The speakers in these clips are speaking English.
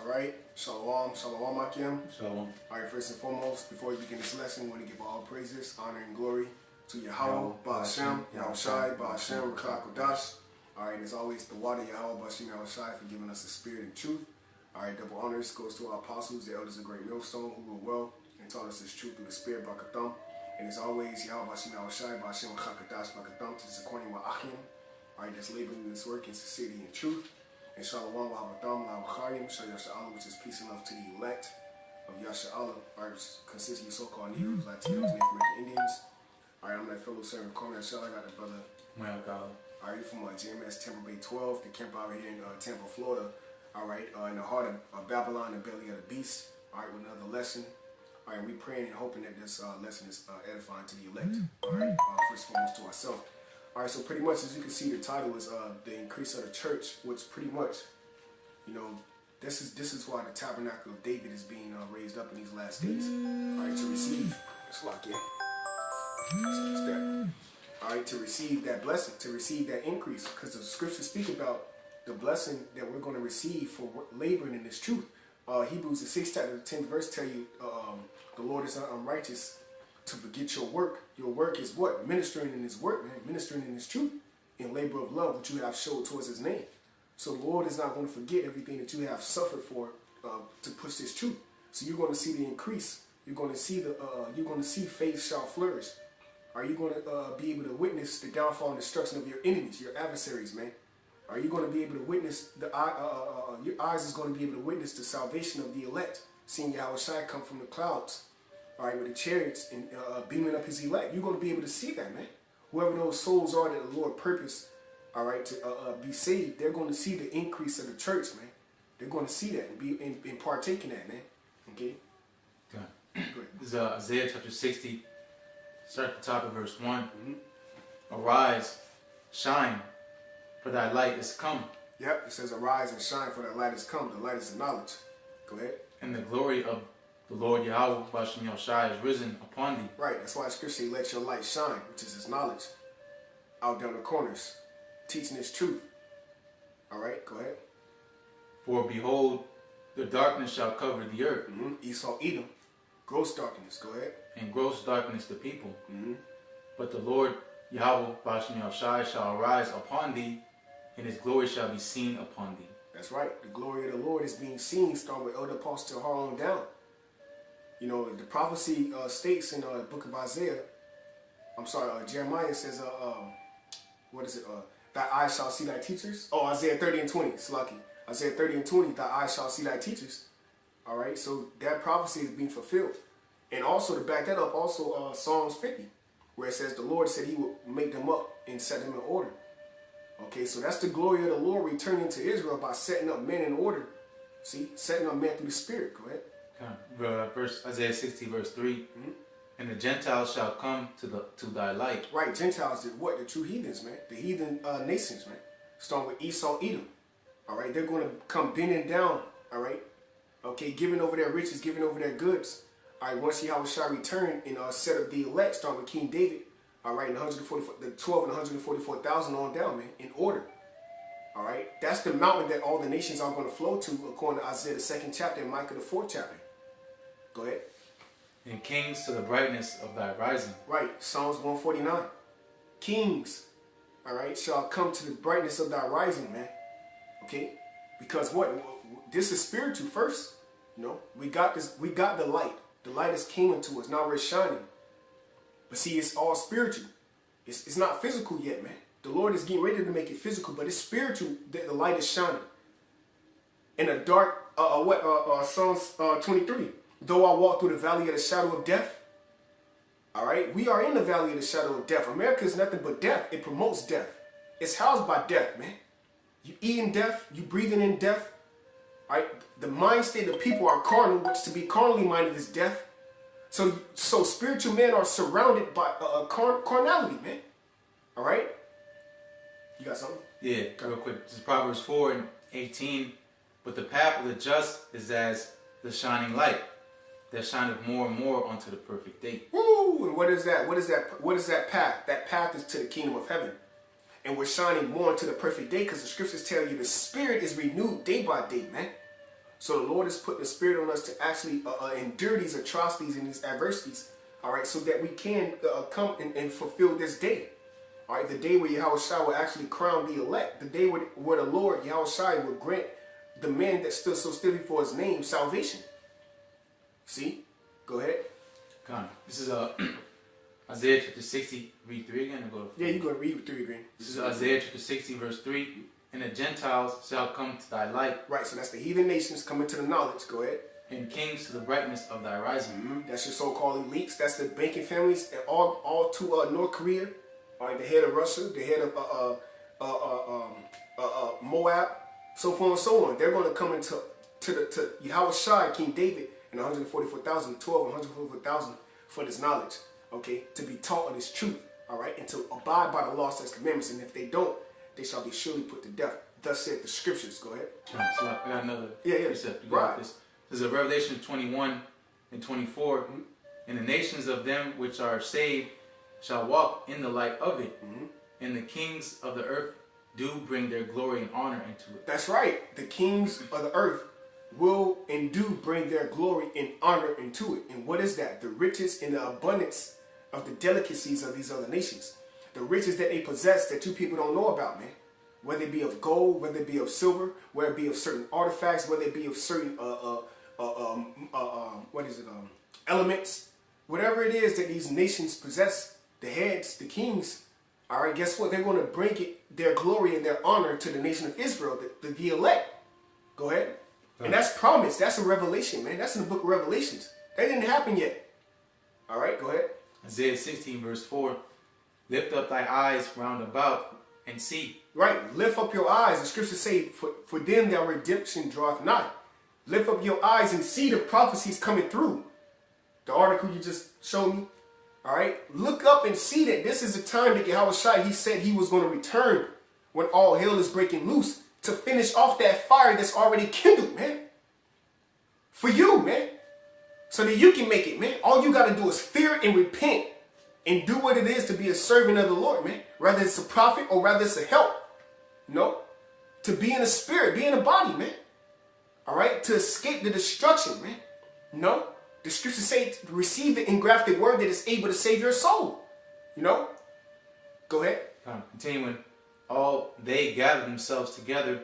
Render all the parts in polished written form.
Alright, Shalom, Shalom Akim. Shalom. Alright, first and foremost, before we begin this lesson, we want to give all praises, honor, and glory to Yahweh, Ba'ashem, Yahushai, Ba'ashem, Rakah Kodash. Alright, as always, the water, Yahweh, Ba'ashem, Yahushai, for giving us the spirit and truth. Alright, double honors goes to our apostles, the elders of Great Millstone, who rule well and taught us this truth through the spirit, Bakatham. And as always, Yahweh, Ba'ashem, Yahushai, Ba'ashem, Rakah Kodash, Bakatham, to this according with Akim. Alright, that's laboring in this work in sincerity and truth. And Shalom, Wahabatham, La'awachayim, Yasha'Allah, which is peace and love to the elect of Yasha'Allah, alright, which consists of your so-called Negroes, Latinos, Native American Indians. Alright, I'm that fellow servant, Cormac Shell. I got the brother. Alright, you're from GMS Tampa Bay 12, the camp out here in Tampa, Florida. Alright, in the heart of Babylon, the belly of the beast. Alright, with another lesson. Alright, we praying and hoping that this lesson is edifying to the elect. Alright, first and foremost to ourselves. Alright, so pretty much as you can see, the title is the increase of the church, which pretty much, you know, this is why the tabernacle of David is being raised up in these last days. Alright, to receive, it's like alright, to receive that blessing, to receive that increase, because the scriptures speak about the blessing that we're going to receive for laboring in this truth. Hebrews the 6th chapter, the 10th verse tell you the Lord is not unrighteous to forget your work. Your work is what? Ministering in his work, man. Ministering in his truth. In labor of love, which you have showed towards his name. So the Lord is not going to forget everything that you have suffered for to push this truth. So you're going to see the increase. You're going to see faith shall flourish. Are you going to be able to witness the downfall and destruction of your enemies, your adversaries, man? Are you going to be able to witness your eyes is going to be able to witness the salvation of the elect, seeing Yahushua come from the clouds. All right, with the chariots and beaming up his elect. You're going to be able to see that, man. Whoever those souls are that the Lord purposed, all right, to be saved, they're going to see the increase of the church, man. They're going to see that and partake in that, man. Okay? Okay. This is Isaiah chapter 60. Start at the top of verse 1. Arise, shine, for thy light is come. Yep, it says arise and shine, for thy light is come. The light is the knowledge. Go ahead. And the glory of the Lord Yahweh, Ba'ashem Yahushai, is risen upon thee. Right, that's why the scripture say, let your light shine, which is his knowledge, out down the corners, teaching his truth. All right, go ahead. For behold, the darkness shall cover the earth. Esau, Edom, gross darkness. Go ahead. And gross darkness the people. But the Lord Yahweh, Ba'ashem Yahushai, shall arise upon thee, and his glory shall be seen upon thee. That's right. The glory of the Lord is being seen, starting with Elder Apostle Harlem down. You know, the prophecy states in the book of Isaiah, Jeremiah says, what is it? Thy eyes shall see thy teachers. Oh, Isaiah 30 and 20, Slaki. Isaiah 30 and 20, thy eyes shall see thy teachers. All right, so that prophecy is being fulfilled. And also to back that up, also Psalms 50, where it says the Lord said he would make them up and set them in order. Okay, so that's the glory of the Lord returning to Israel by setting up men in order. See, setting up men through the Spirit. Go ahead. Verse Isaiah 60 verse 3. And the Gentiles shall come to thy light. Right, Gentiles did what? The true heathens, man. The heathen nations, man. Starting with Esau, Edom. All right, they're going to come bending down. All right, okay, giving over their riches, giving over their goods. All right, once Yahushua return and set up the elect, starting with King David. All right, the 12 and 144,000 on down, man, in order. All right, that's the mountain that all the nations are going to flow to, according to Isaiah the 2nd chapter and Micah the 4th chapter. Go ahead. And kings to the brightness of thy rising. Right, Psalms 149. Kings, all right, shall come to the brightness of thy rising, man. Okay, because what? This is spiritual first. You know, we got this. We got the light. The light is came into us. Now we're shining. But see, it's all spiritual. It's not physical yet, man. The Lord is getting ready to make it physical, but it's spiritual that the light is shining. In a dark, Psalms 23. Though I walk through the valley of the shadow of death. All right, we are in the valley of the shadow of death. America is nothing but death. It promotes death. It's housed by death, man. You eating death, you breathing in death. All right, the mind state of people are carnal, which to be carnally minded is death. So spiritual men are surrounded by carnality, man. All right? You got something? Yeah, real quick. This is Proverbs 4 and 18. But the path of the just is as the shining light that shineth more and more unto the perfect day. Woo! And what is that? What is that path? That path is to the kingdom of heaven. And we're shining more into the perfect day because the scriptures tell you the spirit is renewed day by day, man. So the Lord has put the Spirit on us to actually endure these atrocities and these adversities, all right, so that we can come and fulfill this day. All right, the day where Yahushua will actually crown the elect. The day where the Lord, Yahushua, will grant the men that stood so still before his name salvation. See? Go ahead. Come on. This is Isaiah chapter 60. Read 3 again and go to 4. Yeah, you're going to read 3 again. This is Isaiah chapter 60, verse 3. And the Gentiles shall come to thy light. Right, so that's the heathen nations coming to the knowledge. Go ahead. And kings to the brightness of thy rising. That's your so-called elites. That's the banking families, and all to North Korea. All right, the head of Russia, the head of Moab, so forth and so on. They're going to come into to Yahushua, King David, and 144,000, 12 and 144,000 for this knowledge. Okay, to be taught of this truth. All right, and to abide by the law, statutes, commandments. And if they don't, they shall be surely put to death. Thus said the scriptures. Go ahead. So I got another precept. You right. got this. This is a Revelation 21 and 24. And the nations of them which are saved shall walk in the light of it. And the kings of the earth do bring their glory and honor into it. That's right. The kings of the earth will and do bring their glory and honor into it. And what is that? The riches and the abundance of the delicacies of these other nations. The riches that they possess that you people don't know about, man. Whether it be of gold, whether it be of silver, whether it be of certain artifacts, whether it be of certain elements, whatever it is that these nations possess, the heads, the kings, all right, guess what? They're going to bring their glory and their honor to the nation of Israel, the elect. Go ahead. And that's promised. That's a revelation, man. That's in the book of Revelations. That didn't happen yet. All right, go ahead. Isaiah 16, verse 4. Lift up thy eyes round about and see. Right. Lift up your eyes. The scriptures say, for them their redemption draweth nigh. Lift up your eyes and see the prophecies coming through. The article you just showed me. All right. Look up and see that this is the time that Yahushua, he said he was going to return when all hell is breaking loose to finish off that fire that's already kindled, man. For you, man. So that you can make it, man. All you got to do is fear and repent and do what it is to be a servant of the Lord, man. Whether it's a prophet or whether it's a help. No. To be in the spirit, be in the body, man. All right. To escape the destruction, man. No. The scriptures say to receive the engrafted word that is able to save your soul. You know? Go ahead. Continuing. All they gather themselves together,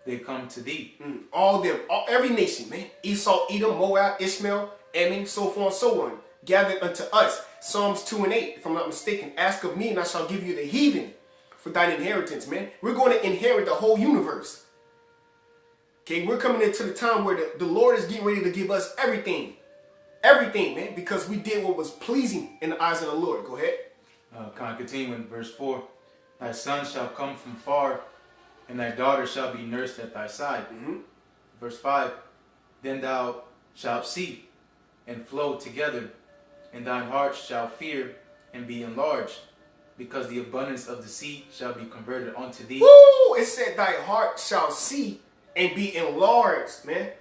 they come to thee. All them, every nation, man. Esau, Edom, Moab, Ishmael, Ammon, so forth and so on. Gathered unto us. Psalms 2 and 8, if I'm not mistaken. Ask of me and I shall give you the heathen for thine inheritance, man. We're going to inherit the whole universe. Okay, we're coming into the time where the Lord is getting ready to give us everything. Everything, man, because we did what was pleasing in the eyes of the Lord. Go ahead. Continuing, verse 4. Thy son shall come from far, and thy daughter shall be nursed at thy side. Verse 5. Then thou shalt see and flow together, and thine heart shall fear and be enlarged, because the abundance of the sea shall be converted unto thee. Woo! It said thy heart shall see and be enlarged, man.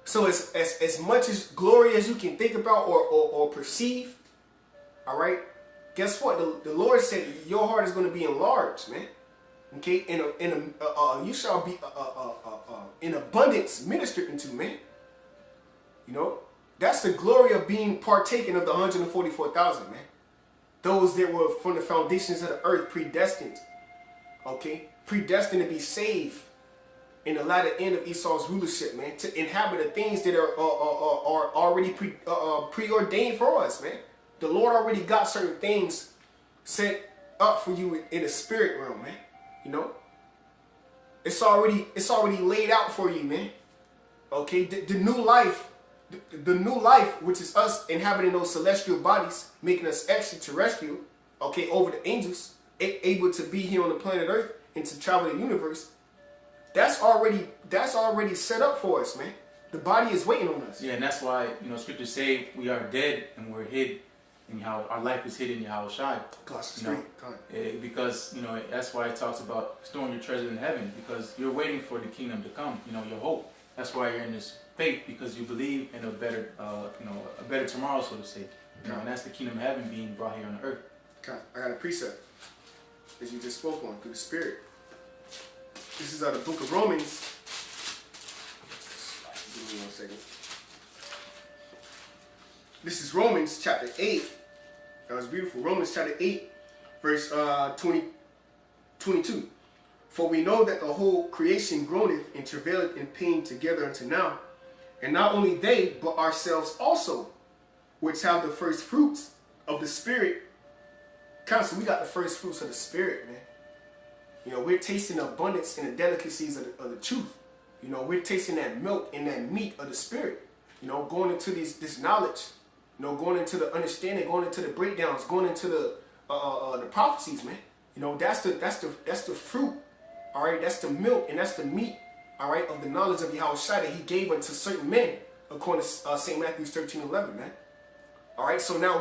So as much as glory as you can think about or perceive, all right, guess what? The Lord said your heart is going to be enlarged, man. Okay, you shall be in abundance ministered into, man. You know, that's the glory of being partaken of the 144,000, man. Those that were from the foundations of the earth predestined. Okay, predestined to be saved in the latter end of Esau's rulership, man, to inhabit the things that are already preordained for us, man. The Lord already got certain things set up for you in the spirit realm, man. You know, it's already laid out for you, man. Okay, the new life, the new life, which is us inhabiting those celestial bodies, making us extraterrestrial. Okay, over the angels, able to be here on the planet Earth and to travel the universe. That's already set up for us, man. The body is waiting on us. Yeah, and that's why, you know, scriptures say we are dead and we're hid in how our life is hidden in Yahushua. Because, you know, that's why it talks about storing your treasure in heaven, because you're waiting for the kingdom to come, you know, your hope. That's why you're in this faith, because you believe in a better, a better tomorrow, so to say. You know, and that's the kingdom of heaven being brought here on earth. Okay. I got a precept that you just spoke on through the Spirit. This is out of the book of Romans. me 1 second. This is Romans chapter 8. That was beautiful. Romans chapter 8, verse 22. For we know that the whole creation groaneth and travaileth in pain together unto now. And not only they, but ourselves also, which have the first fruits of the Spirit. So we got the first fruits of the Spirit, man. You know, we're tasting the abundance and the delicacies of the truth. You know, we're tasting that milk and that meat of the Spirit. You know, going into this knowledge. You know, going into the understanding, going into the breakdowns, going into the prophecies, man. You know, that's the fruit. All right, that's the milk and that's the meat. All right, of the knowledge of Yahushua that He gave unto certain men, according to St. Matthew 13:11, man. All right, so now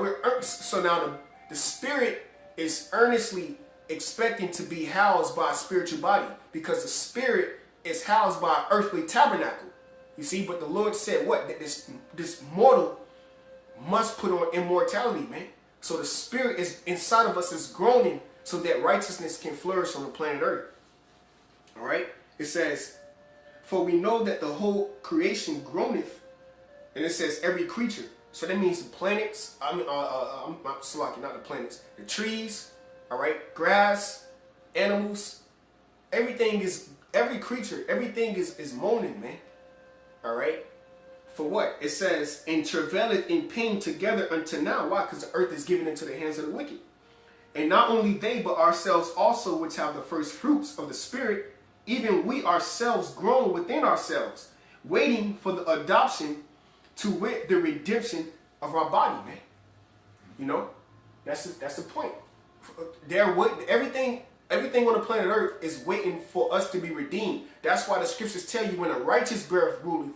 the Spirit is earnestly expecting to be housed by a spiritual body, because the Spirit is housed by an earthly tabernacle. You see, but the Lord said what? That this mortal must put on immortality, man. So the Spirit is inside of us is groaning so that righteousness can flourish on the planet Earth. All right, it says, for we know that the whole creation groaneth, and it says every creature. So that means the planets, not the planets, the trees, all right, grass, animals, every creature, everything is moaning, man. All right. For what? It says, and travaileth in pain together unto now. Why? Because the earth is given into the hands of the wicked. And not only they, but ourselves also, which have the first fruits of the Spirit, even we ourselves groan within ourselves, waiting for the adoption, to wit, the redemption of our body, man. You know, that's the point. Everything on the planet Earth is waiting for us to be redeemed. That's why the scriptures tell you, when a righteous birth ruleth,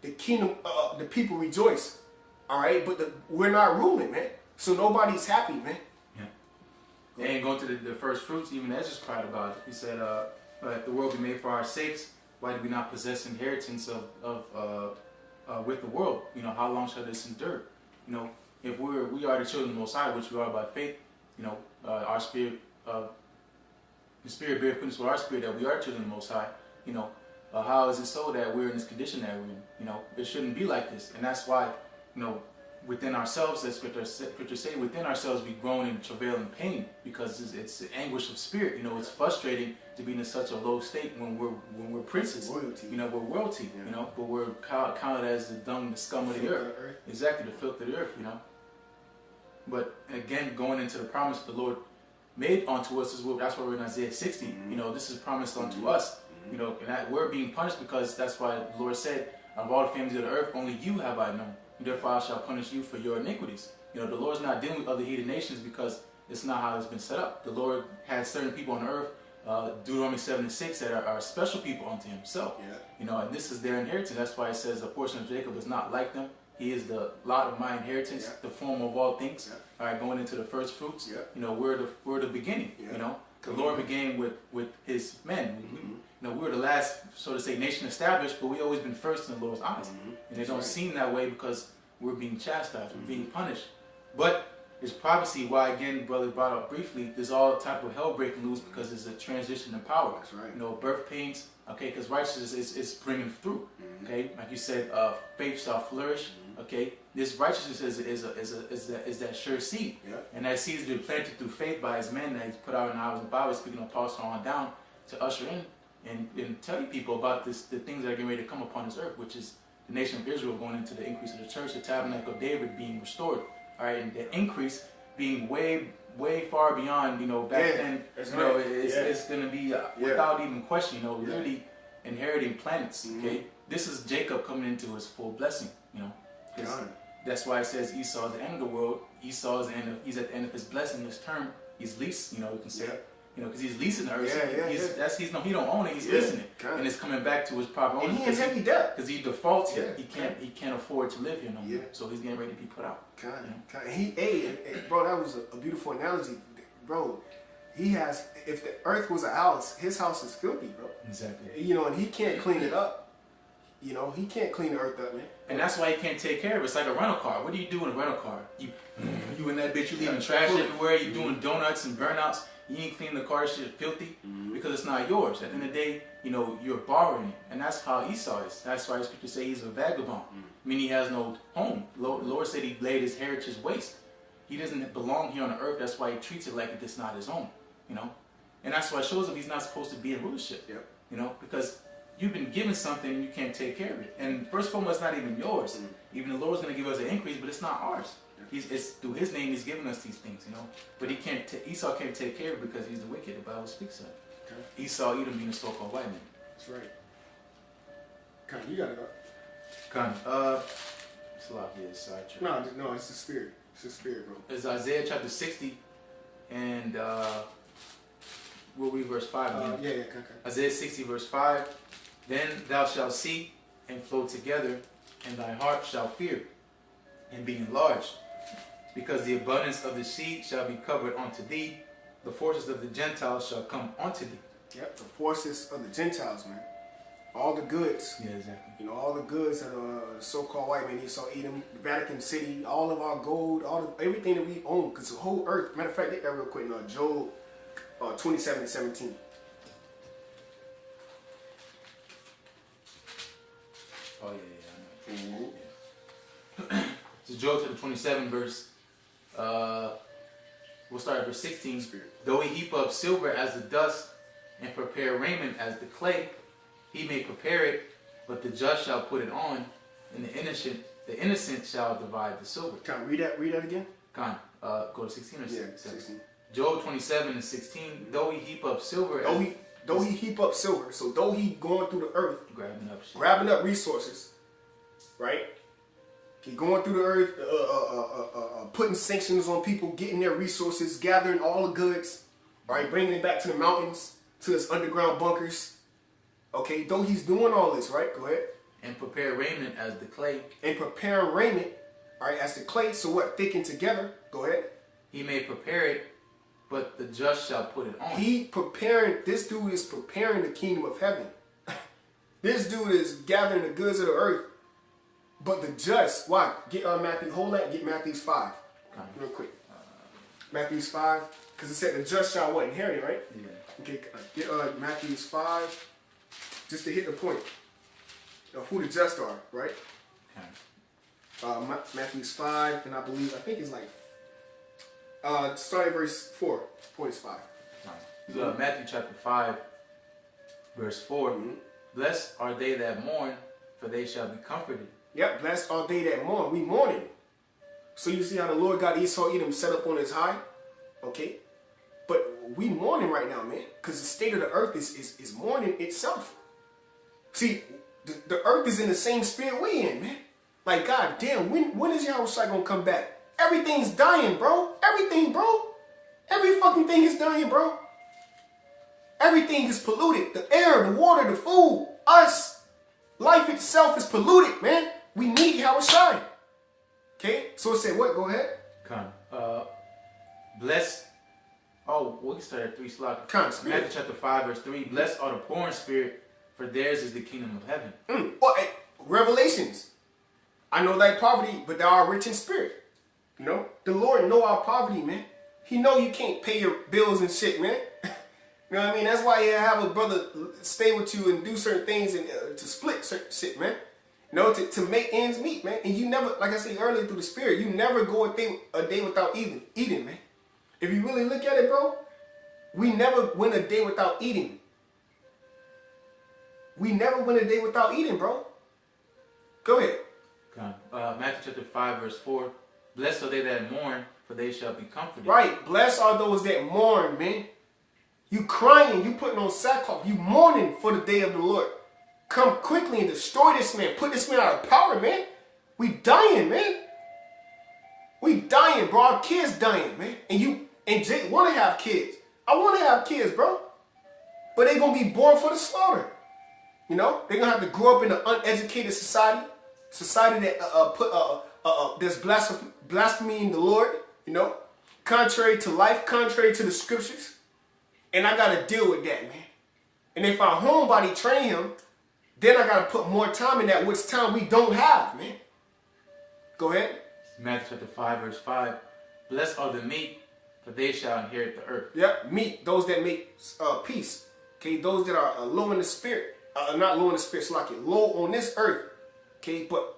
the kingdom, the people rejoice. All right, but we're not ruling, man. So nobody's happy, man. Yeah. And going to the first fruits, even Ezra cried about it. He said, "Let the world be made for our sakes. Why do we not possess inheritance with the world? You know, how long shall this endure? You know, if we are the children of the Most High, which we are by faith. You know, our spirit, the Spirit bears witness with our spirit that we are children of the Most High. You know, how is it so that we're in this condition that we're in? You know, it shouldn't be like this, and that's why, you know, within ourselves, as Scripture say, within ourselves we groan and travail in pain, because it's anguish of spirit. You know, it's frustrating to be in such a low state when we're princes. Royalty. You know, we're royalty. Yeah. You know, but we're counted as the dung, the scum of the earth. Exactly, the filth of the earth. You know. But again, going into the promise the Lord made unto us, that's why we're in Isaiah 60. Mm-hmm. You know, this is promised unto us. Mm-hmm. You know, and that we're being punished because that's why the Lord said, of all the families of the earth, only you have I known. Therefore I shall punish you for your iniquities. You know, the Lord's not dealing with other heathen nations because it's not how it's been set up. The Lord has certain people on earth, Deuteronomy 7:6, that are special people unto Himself. Yeah. You know, and this is their inheritance. That's why it says the portion of Jacob is not like them. He is the lot of my inheritance, yeah. The form of all things. Yeah. All right, going into the first fruits. Yeah. You know, we're the beginning. Yeah. You know, the Lord began with His men. Mm-hmm. You know, we're the last, so to say, nation established, but we always been first in the Lord's eyes. Mm-hmm. And it don't seem that way because we're being chastised, we're being punished. But there's prophecy why, again, brother brought up briefly, there's all type of hell breaking loose because there's a transition in power. That's right. You know, birth pains, okay, because righteousness is bringing through. Mm-hmm. Okay, like you said, faith shall flourish. Mm-hmm. Okay, this righteousness is that sure seed. Yeah. And that seed has been planted through faith by His men that He's put out in hours and Bible, speaking of Paul on down to usher in and tell you people about the things that are getting ready to come upon this earth, which is the nation of Israel going into the increase of the church, the tabernacle of David being restored. All right, and the increase being way far beyond, you know, back then, you know, it's going to be without even question, you know, literally inheriting planets, okay? This is Jacob coming into his full blessing, you know. That's why it says Esau is the end of the world. Esau is he's at the end of his blessing, his term. He's leased, you know, you can say. You know, because he's leasing the earth. He don't own it. He's leasing it, and it's coming back to his proper owner. And he in heavy debt because he defaults here. He can't afford to live here no more. So he's getting ready to be put out. Bro, that was a beautiful analogy, bro. He has, if the earth was a house, his house is filthy, bro. Exactly. You know, and he can't clean it up. You know, he can't clean the earth up, man. And that's why he can't take care of it. It's like a rental car. What do you do in a rental car? You in that bitch, you leaving trash everywhere. You doing donuts and burnouts. You ain't clean the car, shit filthy, because it's not yours. At the end of the day, you know, you're borrowing it. And that's how Esau is. That's why the scripture say he's a vagabond. Meaning he has no home. Lord said he laid his heritage waste. He doesn't belong here on the earth. That's why he treats it like it's not his home, you know. And that's why it shows him he's not supposed to be in rulership, you know, because you've been given something and you can't take care of it. And first of all, it's not even yours. Even the Lord's going to give us an increase, but it's not ours. It's through his name he's giving us these things, you know. But Esau can't take care of it because he's the wicked. The Bible speaks of it. Okay. Esau, Edom being a so-called white man. That's right. Con, you got it up. Con, Salakia is sidetracked. No, it's the spirit. It's the spirit, bro. It's Isaiah chapter 60, and we'll read verse 5 again. Okay. Isaiah 60, verse 5. Then thou shalt see and flow together, and thy heart shall fear and be enlarged, because the abundance of the sea shall be covered unto thee. The forces of the Gentiles shall come unto thee. Yep, the forces of the Gentiles, man. All the goods. Yeah, exactly. You know, all the goods that are so-called white man, Esau, Edom, Vatican City, all of our gold, everything that we own, because the whole earth. Matter of fact, get that real quick. Job 27:17. Oh yeah, I know. Yeah. So Job chapter 27, verse. We'll start at verse 16. Spirit. Though he heap up silver as the dust, and prepare raiment as the clay, he may prepare it, but the just shall put it on, and the innocent shall divide the silver. Can I read that again? Go to 16 or 17? 16. Job 27:16. Though he heap up silver, though he heap up silver, so though he going through the earth, grabbing up resources, right? He going through the earth, putting sanctions on people, getting their resources, gathering all the goods, right? Bringing it back to the mountains, to his underground bunkers. Okay, though he's doing all this, right? Go ahead. And prepare raiment as the clay. And prepare raiment, all right, as the clay. So what? Thicken together. Go ahead. He may prepare it, but the just shall put it on. This dude is preparing the kingdom of heaven. This dude is gathering the goods of the earth. But the just, why? Get Matthew, hold that, get Matthews 5. Real quick. Matthews 5, because it said the just shall what? Inherit it, right? Yeah. Okay, get Matthews 5, just to hit the point of who the just are, right? Okay. Matthews 5, and I think it's like, start at verse 4. Point is 5. So Matthew chapter 5, verse 4. Mm-hmm. Blessed are they that mourn, for they shall be comforted. Yep, blessed are they that mourn. We mourning. So you see how the Lord got Esau, Edom set up on his high? Okay? But we mourning right now, man. Because the state of the earth is mourning itself. See, the earth is in the same spirit we in, man. Like, God damn, when is Yahushua going to come back? Everything's dying, bro. Everything, bro. Every fucking thing is dying, bro. Everything is polluted. The air, the water, the food, us. Life itself is polluted, man. We need Yahushua. Okay? So it said what? Go ahead. Blessed. Oh, we can start at 3 slots. Matthew chapter 5, verse 3. Blessed are the poor in spirit, for theirs is the kingdom of heaven. Well, Revelations. I know thy poverty, but thou art rich in spirit. You know? The Lord know our poverty, man. He know you can't pay your bills and shit, man. You know what I mean? That's why you have a brother stay with you and do certain things and to split certain shit, man. You know, to make ends meet, man. And you never, like I said earlier through the spirit, you never go a day without eating, man. If you really look at it, bro, we never went a day without eating. We never went a day without eating, bro. Go ahead. Matthew chapter 5, verse 4. Blessed are they that mourn, for they shall be comforted. Right. Blessed are those that mourn, man. You crying, you putting on sackcloth, you mourning for the day of the Lord. Come quickly and destroy this man. Put this man out of power, man. We dying, man. We dying, bro. Our kids dying, man. And Jake want to have kids. I want to have kids, bro. But they going to be born for the slaughter. You know? They're going to have to grow up in an uneducated society. Society that there's blaspheming the Lord, you know? Contrary to life, contrary to the scriptures. And I got to deal with that, man. And if our homebody train him, then I got to put more time in that, which time we don't have, man. Go ahead. Matthew chapter 5, verse 5. Blessed are the meek, for they shall inherit the earth. Yep, meek, those that make peace. Okay, those that are low in the spirit, not low in the spirit, so like it, low on this earth. Okay, but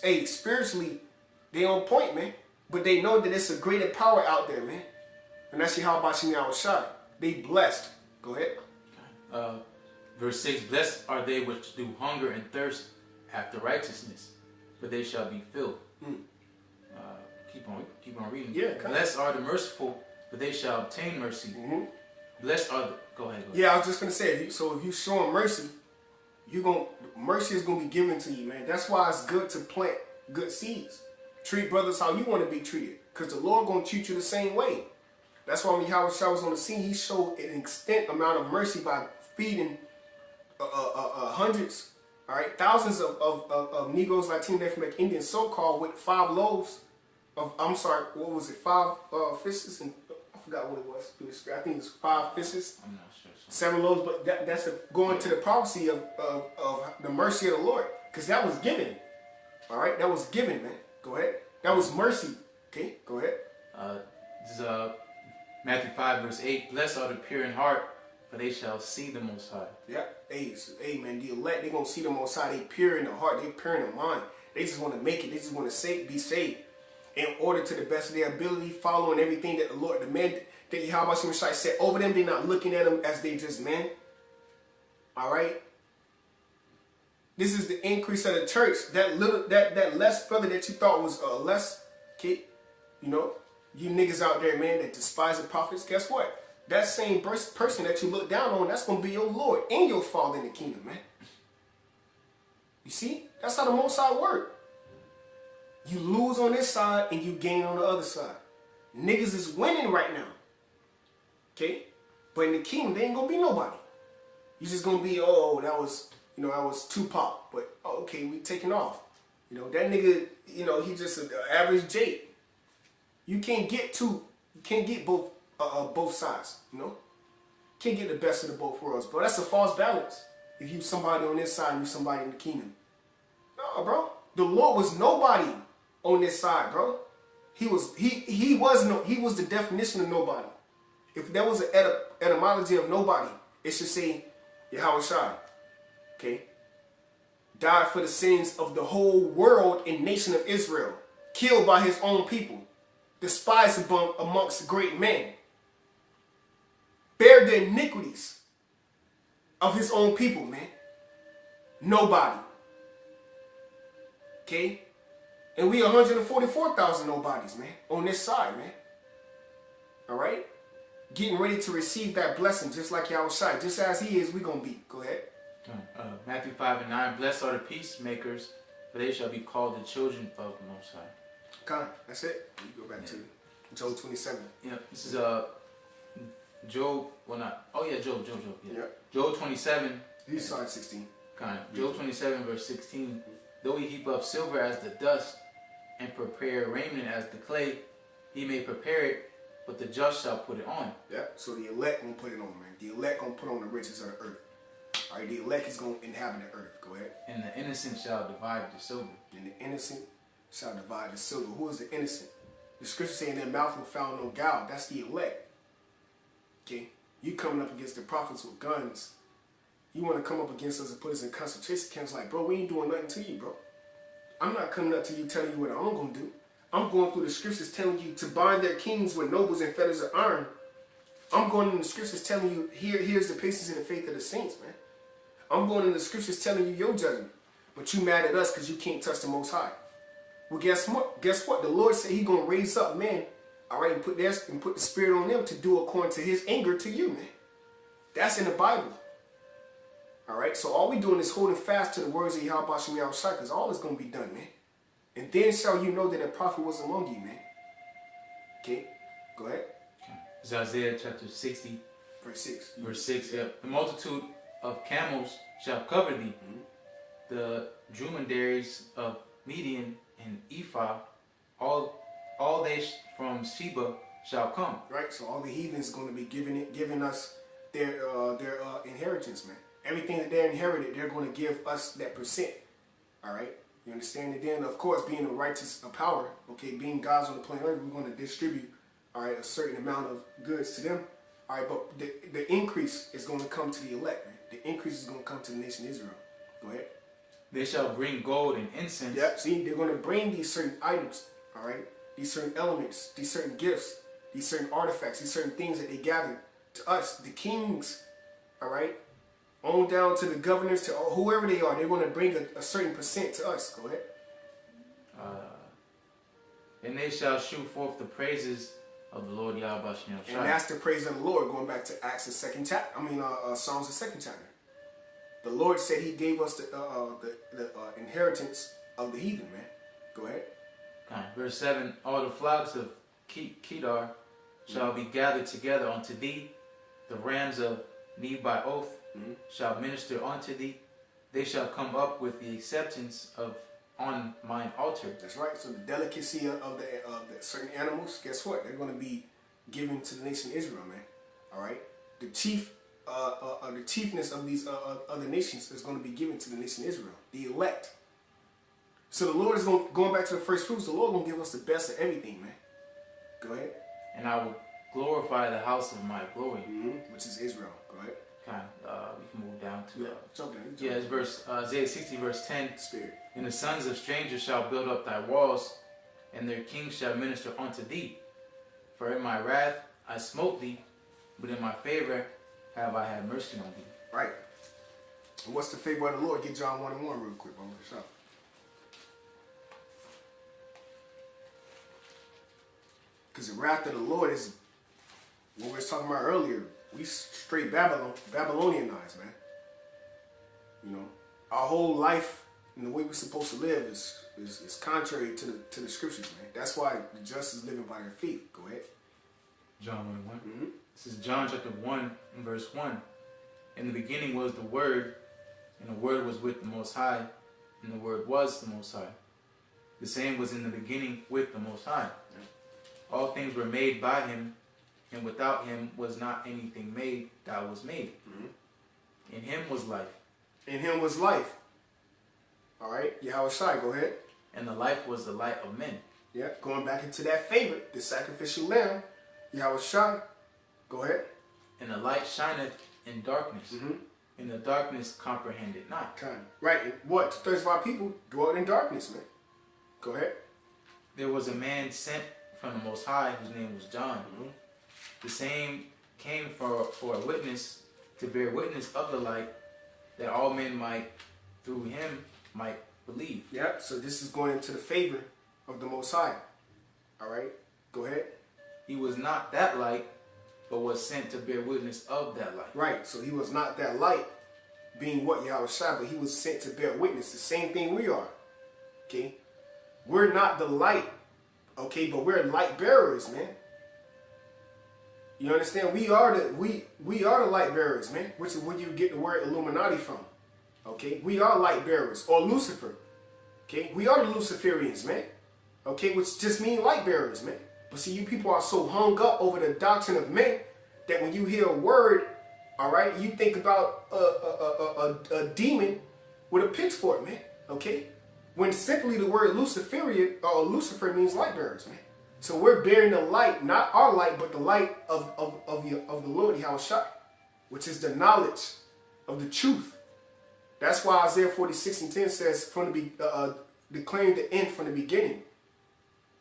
hey, spiritually, they on point, man. But they know that it's a greater power out there, man. And that's how about you now, Shai. They blessed. Go ahead. Verse 6, blessed are they which do hunger and thirst after righteousness, for they shall be filled. Keep on reading. Yeah. Blessed are the merciful, for they shall obtain mercy. Blessed are the... Go ahead. Yeah, I was just going to say, if you showing mercy, mercy is going to be given to you, man. That's why it's good to plant good seeds. Treat brothers how you want to be treated, because the Lord going to treat you the same way. That's why when Yahweh Shai was on the scene, he showed an extent amount of mercy by feeding hundreds, all right, thousands of Negroes, Latinos, from Indian so-called with 5 loaves of, I'm sorry, what was it, 5 fishes, and I forgot what it was. I think it was 5 fishes. I'm not sure. 7 loaves, but that's going to the prophecy of the mercy of the Lord, because that was given. All right, that was given, man. Go ahead. That was mercy. Okay, go ahead. This is Matthew 5, verse 8. Blessed are the pure in heart, for they shall see the Most High. Yeah, man, the elect, they're going to see the Most High. They pure in the heart. They pure in the mind. They just want to make it. They just want to be saved in order to the best of their ability, following everything that the Lord demanded, that Yahweh Shai said over them. They're not looking at them as they just men. All right? This is the increase of the church. That less brother that you thought was less, kid, you know, you niggas out there, man, that despise the prophets, guess what? That same person that you look down on, that's going to be your Lord and your Father in the kingdom, man. You see? That's how the Most High work. You lose on this side and you gain on the other side. Niggas is winning right now. Okay? But in the kingdom, they ain't going to be nobody. You just going to be, oh, that was Tupac. But, oh, okay, we taking off. You know, that nigga, you know, he just an average Jake. You can't get both sides, you know? Can't get the best of the both worlds, bro. That's a false balance. If you somebody on this side and you somebody in the kingdom. No, bro. The Lord was nobody on this side, bro. He was the definition of nobody. If there was an etymology of nobody, it should say Yahweh Shai. Okay? Died for the sins of the whole world and nation of Israel. Killed by his own people. Despised amongst great men. Bear the iniquities of his own people, man. Nobody. Okay? And we 144,000 nobodies, man, on this side, man. All right? Getting ready to receive that blessing just like Yahweh Shai. Just as he is, we going to be. Go ahead. Matthew 5 and 9. Blessed are the peacemakers, for they shall be called the children of the Most High. Okay, that's it. You go back to Job 27. Yeah, this is Job. Well, not. Oh yeah, Job. Yeah. Job 27. He's side 16. Job 27 verse 16. Though he heap up silver as the dust, and prepare raiment as the clay, he may prepare it, but the just shall put it on. Yeah. So the elect gonna put it on, man. The elect gonna put on the riches of the earth. All right. The elect is gonna inhabit the earth. Go ahead. And the innocent shall divide the silver. And the innocent shall divide the silver. Who is the innocent? The scripture saying their mouth will found no guile. That's the elect. Okay? You coming up against the prophets with guns. You want to come up against us and put us in concentration camps like, bro, we ain't doing nothing to you, bro. I'm not coming up to you telling you what I'm going to do. I'm going through the scriptures telling you to bind their kings with nobles and fetters of iron. I'm going in the scriptures telling you, here's the patience and the faith of the saints, man. I'm going in the scriptures telling you your judgment. But you mad at us because you can't touch the Most High. Well, guess what? The Lord said He gonna raise up men, all right, and put the Spirit on them to do according to His anger to you, man. That's in the Bible. All right, so all we doing is holding fast to the words of Yahweh Bashem Yahushua, because all is gonna be done, man. And then shall you know that a prophet was among you, man. Okay, go ahead. It's Isaiah chapter 60, verse 6. Verse 6. Yeah. The multitude of camels shall cover thee. The dromedaries of Median and Ephah, all they from Sheba shall come. Right, so all the heathens going to be giving us their inheritance, man. Everything that they're inherited, they're going to give us that percent. All right, you understand? And then, of course, being a righteous power, okay, being God's on the planet earth, we're going to distribute all right, a certain amount of goods to them. All right, but the increase is going to come to the elect, man. The increase is going to come to the nation of Israel. Go ahead. They shall bring gold and incense. Yep, see, they're going to bring these certain items, all right? These certain elements, these certain gifts, these certain artifacts, these certain things that they gathered to us, the kings, all right? On down to the governors, to whoever they are, they're going to bring a certain percent to us. Go ahead. And they shall shew forth the praises of the Lord Yahweh Shem. And that's the praise of the Lord, going back to Acts the second chapter. Psalms the second chapter. The Lord said He gave us the inheritance of the heathen, man. Go ahead. Verse 7, all the flocks of Kedar shall be gathered together unto thee. The rams of Nebaioth shall minister unto thee. They shall come up with the acceptance of on mine altar. That's right. So the delicacy of the certain animals, guess what? They're going to be given to the nation of Israel, man. All right. The chiefness of these other nations is going to be given to the nation of Israel, the elect. So the Lord is going back to the first fruits. The Lord is going to give us the best of everything, man. Go ahead. And I will glorify the house of my glory, which is Israel. Go ahead. We can move down to jump down. It's verse Isaiah 60 verse 10. Spirit. And the sons of strangers shall build up thy walls, and their kings shall minister unto thee. For in my wrath I smote thee, but in my favor have I had mercy on thee. Right. And what's the favor of the Lord? Get John 1:1 real quick, bro. Sure. Because the wrath of the Lord is what we were talking about earlier. We straight Babylonianized, man. You know, our whole life and the way we're supposed to live is contrary to the scriptures, man. That's why the just is living by their faith. Go ahead. John 1:1. This is John chapter 1 and verse 1. In the beginning was the Word, and the Word was with the Most High, and the Word was the Most High. The same was in the beginning with the Most High. All things were made by Him, and without Him was not anything made that was made. In Him was life. In Him was life. All right, Yahweh Shai, go ahead. And the life was the light of men. Yeah, going back into that favorite, the sacrificial lamb, Yahweh Shai, go ahead. And the light shineth in darkness, and the darkness comprehended not. Right, and what? 35 people dwelt in darkness, man. Go ahead. There was a man sent from the Most High, whose name was John. The same came for a witness, to bear witness of the light, that all men might, through him, might believe. Yep, so this is going into the favor of the Most High. All right, go ahead. He was not that light, but was sent to bear witness of that light. Right, so he was not that light, being what Yahweh Shai, but he was sent to bear witness. The same thing we are. Okay, we're not the light. Okay, but we're light bearers, man. You understand? We are the light bearers, man. Which is where you get the word Illuminati from. Okay, we are light bearers, or Lucifer. Okay, we are the Luciferians, man. Okay, which just mean light bearers, man. But see, you people are so hung up over the doctrine of men that when you hear a word, all right, you think about a demon with a pitchfork, man. Okay, when simply the word Luciferian or Lucifer means light bearers, man. So we're bearing the light, not our light, but the light of the Lord Yahweh Shai, which is the knowledge of the truth. That's why Isaiah 46:10 says, declaring the end from the beginning.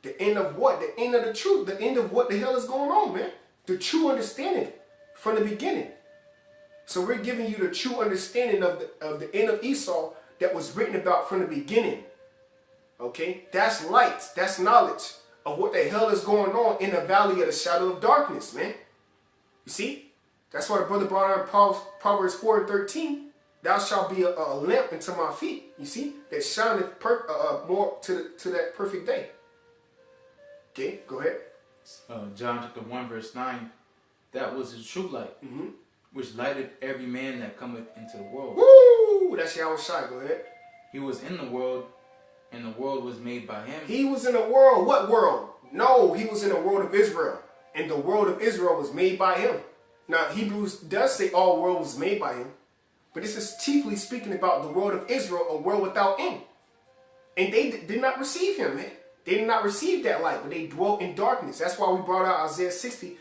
The end of what? The end of the truth. The end of what the hell is going on, man. The true understanding from the beginning. So we're giving you the true understanding of the end of Esau that was written about from the beginning. Okay? That's light. That's knowledge of what the hell is going on in the valley of the shadow of darkness, man. You see? That's why the brother brought out Proverbs 4:13. Thou shalt be a lamp unto my feet. You see? That shineth more to that perfect day. Okay, go ahead. John chapter 1 verse 9. That was the true light, which lighteth every man that cometh into the world. Woo! That's Yahweh Shai. Go ahead. He was in the world, and the world was made by him. He was in the world. What world? No, he was in the world of Israel. And the world of Israel was made by him. Now, Hebrews does say all world was made by him. But this is chiefly speaking about the world of Israel, a world without end. And they did not receive him, man. They did not receive that light, but they dwelt in darkness. That's why we brought out Isaiah 60.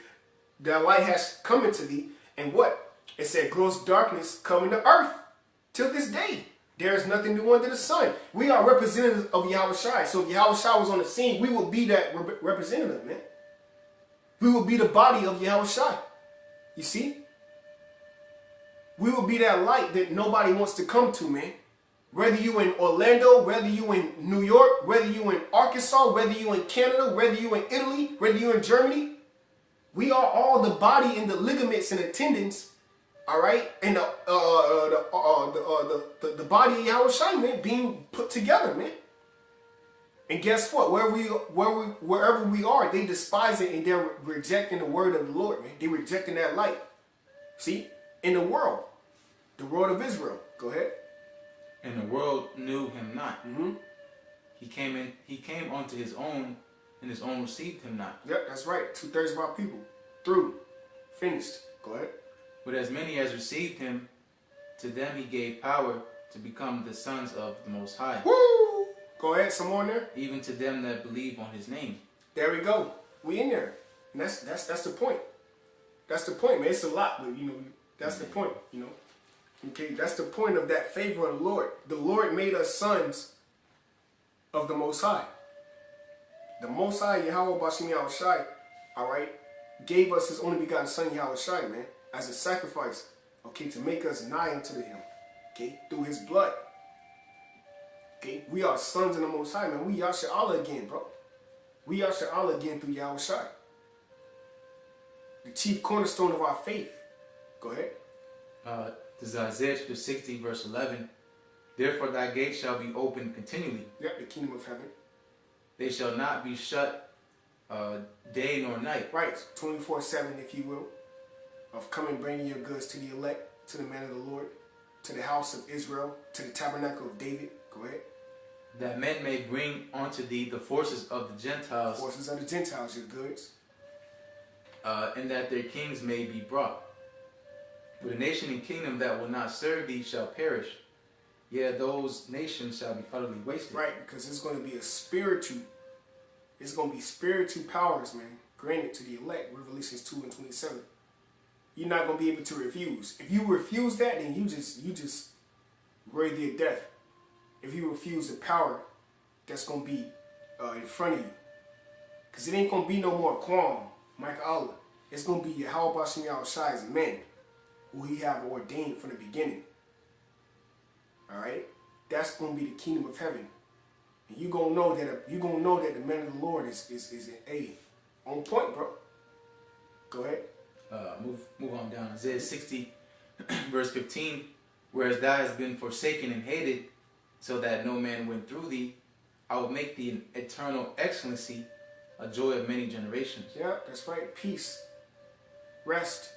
That light has come into thee. And what? It said gross darkness coming to earth till this day. There is nothing new under the sun. We are representatives of Yahushua. So if Yahushua was on the scene, we would be that representative, man. We would be the body of Yahushua. You see? We will be that light that nobody wants to come to, man. Whether you in Orlando, whether you in New York, whether you in Arkansas, whether you in Canada, whether you in Italy, whether you in Germany, we are all the body and the ligaments and the tendons, all right, and the body of Yahushua, man, being put together, man. And guess what? Wherever we are, they despise it and they're rejecting the word of the Lord, man. They're rejecting that light. See, in the world of Israel. Go ahead. And the world knew him not. He came unto his own, and his own received him not. Yep, that's right. 2/3 of our people. Through. Finished. Go ahead. But as many as received him, to them he gave power to become the sons of the Most High. Woo! Go ahead, some more in there. Even to them that believe on his name. There we go. We in there. And that's the point. That's the point, man. It's a lot, but that's the point, Okay, that's the point of that favor of the Lord. The Lord made us sons of the Most High. The Most High, Yahweh Bashim Yahushai, all right, gave us his only begotten son, Yahushai, man, as a sacrifice, okay, to make us nigh unto him, okay, through his blood. Okay, we are sons of the Most High, man. We Yasha Allah again, bro. We Yasha Allah again through Yahushai. The chief cornerstone of our faith. Go ahead. This is Isaiah 60, verse 11. Therefore thy gates shall be open continually. Yep, the kingdom of heaven. They shall not be shut day nor night. Right, 24/7, if you will. Of coming bringing your goods to the elect, to the man of the Lord, to the house of Israel, to the tabernacle of David. Go ahead. That men may bring unto thee the forces of the Gentiles. Forces of the Gentiles, your goods. And that their kings may be brought. For the nation and kingdom that will not serve thee shall perish. Yeah, those nations shall be utterly wasted. Right, because it's going to be it's going to be spiritual powers, man, granted to the elect. Revelations 2:27. You're not going to be able to refuse. If you refuse that, then you just worthy of death. If you refuse the power that's going to be in front of you. Because it ain't going to be no more Quam, Mike Allah. It's going to be Yahweh Bashim Yahushai's men, who he have ordained from the beginning. All right, that's going to be the kingdom of heaven, and you gonna know that the man of the Lord is on point, bro. Go ahead. Move on down. Isaiah 60, verse 15. Whereas thou hast been forsaken and hated, so that no man went through thee, I will make thee an eternal excellency, a joy of many generations. Yeah, that's right. Peace, rest.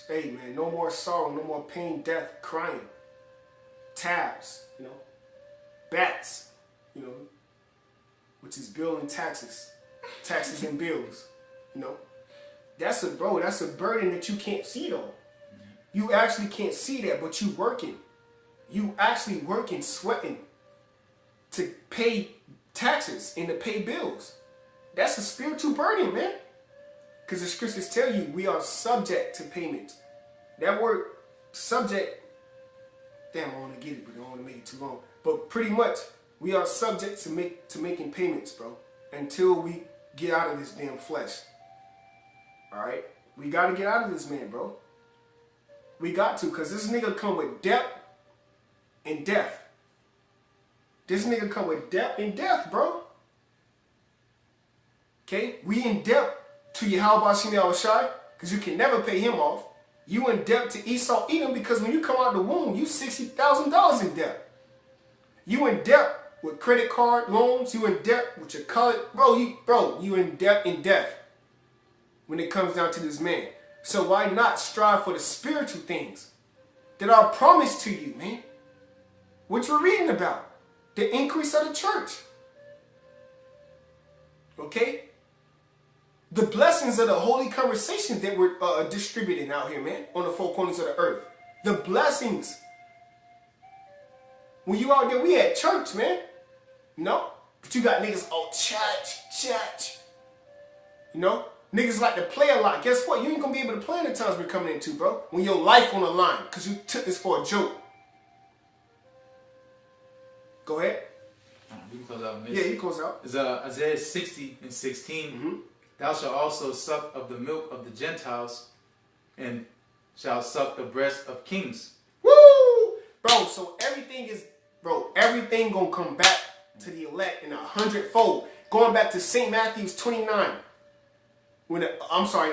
Hey, man, no more sorrow, no more pain, death, crying. Tabs, bats, which is bill and taxes and bills, that's a burden that you can't see though. You actually can't see that, but you actually working, sweating to pay taxes and to pay bills. That's a spiritual burden, man. Because the scriptures tell you we are subject to payment. That word subject, damn, I want to get it, but I don't want to make it too long. But pretty much, we are subject to making payments, bro, until we get out of this damn flesh. All right? We got to get out of this, man, bro. We got to, because this nigga come with debt and death. This nigga come with debt and death, bro. Okay? We in debt to Yahweh Bashim Yahushai, because you can never pay him off. You in debt to Esau Edom, because when you come out the womb, you $60,000 in debt. You in debt with credit card loans. You in debt with your college. You in debt in death when it comes down to this man. So why not strive for the spiritual things that are promised to you, man? What you're reading about. The increase of the church. Okay? The blessings of the holy conversations that we're distributing out here, man, on the four corners of the earth. The blessings. When you out there, we at church, man. No, But you got niggas, oh, church. You know? Niggas like to play a lot. Guess what? You ain't gonna be able to play in the times we're coming into, bro. When your life on the line, because you took this for a joke. Go ahead. We can close out on this. Yeah, you close out. It's Isaiah 60:16. Thou shalt also suck of the milk of the Gentiles, and shall suck the breast of kings. Woo! Bro, so everything gonna come back to the elect in 100-fold. Going back to St. Matthew's 29.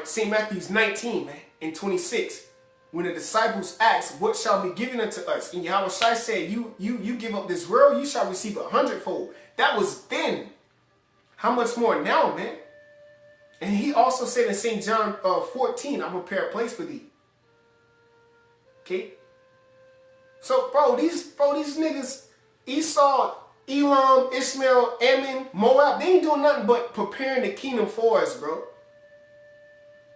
St. Matthew's 19, man, and 26. When the disciples asked, what shall be given unto us? And Yahweh Shai said, you give up this world, you shall receive 100-fold. That was then. How much more now, man? And he also said in St. John 14, I prepare a place for thee. Okay? So, bro, these niggas, Esau, Elam, Ishmael, Ammon, Moab, they ain't doing nothing but preparing the kingdom for us, bro.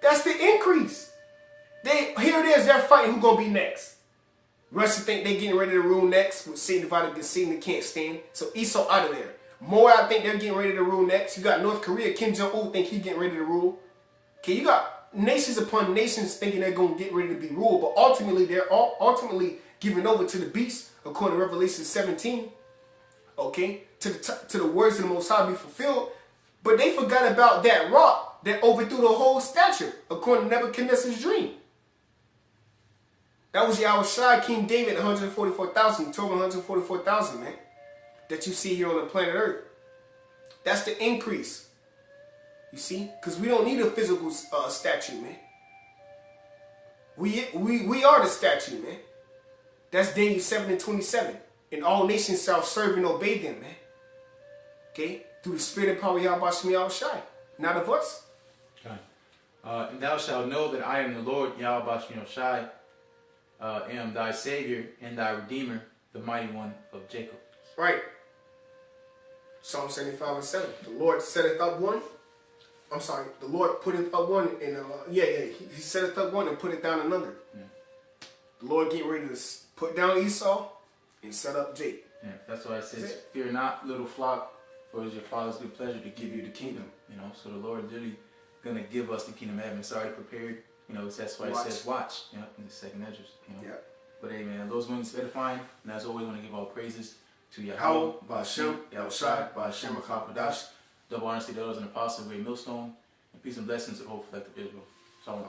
That's the increase. Here it is, they're fighting who's going to be next. Russia think they getting ready to rule next with Satan divided against Satan they can't stand. So Esau out of there. Moab think they're getting ready to rule next. You got North Korea, Kim Jong-un think he getting ready to rule. Okay, you got nations upon nations thinking they're going to get ready to be ruled. But ultimately, they're ultimately given over to the beast, according to Revelation 17. Okay, to the words of the Most High be fulfilled. But they forgot about that rock that overthrew the whole stature, according to Nebuchadnezzar's dream. That was Yahweh Shai, King David, 144,000. He told him 144,000, man. That you see here on the planet Earth. That's the increase. You see? Because we don't need a physical statue, man. We are the statue, man. That's Daniel 7:27. And all nations shall serve and obey them, man. Okay? Through the spirit and power of Yahweh Shai, Shai. Not of us. Okay. And thou shalt know that I am the Lord, Yahweh Shai, am thy Savior and thy Redeemer, the Mighty One of Jacob. Right. Psalm 75:7. The Lord setteth up one. I'm sorry. The Lord putteth up one and He setteth up one and put it down another. Yeah. The Lord getting ready to put down Esau and set up Jacob. Yeah, that's why it says, fear not, little flock, for it is your Father's good pleasure to give you the kingdom. You know, so the Lord literally gonna give us the kingdom of heaven. It's already prepared. You know, that's why it says watch. You know, in the second Ezra. You know. Yeah. But hey, man, those ones edifying. And as always, want to give all praises to Yahweh, Ba'ashem, Yahweh Shai, Ba'ashem, Rakakadash, double honesty to those and apostles, great millstone, and peace and blessings to the whole collective Israel. Shalom.